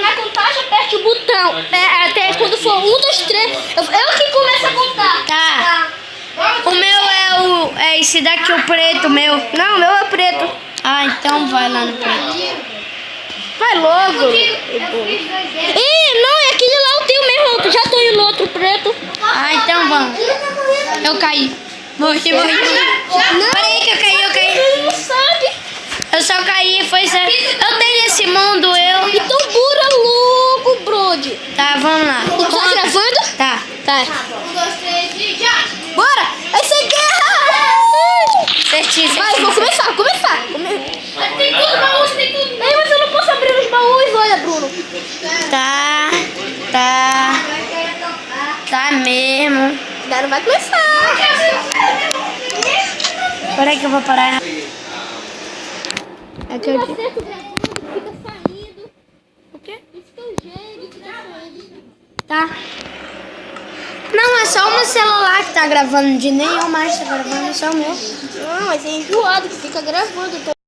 na contagem, aperte o botão. Até quando for 1, 2, 3. Eu que começo a contar. Tá. O meu é esse daqui, o preto, meu. Não, o meu é preto. Ah, então vai lá no preto. Vai logo. Ih, não, é aquele lá o teu mesmo. Eu já tô indo no outro preto. Ah, então vamos. Eu caí. Morri. Não. Peraí que eu caí. Ele não sabe. Eu só caí, foi certo. Eu tenho esse mundo, eu. Então bora logo, Brody. Tá, vamos lá. Tá gravando? Tá. Tá. 1, 2, 3 e já! Bora! Vai ser guerra! Certíssimo. Vai, vou começar. Tem tudo, baús, tem tudo! Ei, mas eu não posso abrir os baús, olha, Bruno. Tá mesmo. Agora vai começar. Peraí que eu vou parar. É que eu... Tá certo, fica saindo. O quê? Isso que eu gelo, fica saindo. Tá. Não, é só o meu celular que tá gravando, de nenhum mais tá gravando, é só o meu. Não, mas é enjoado que fica gravando.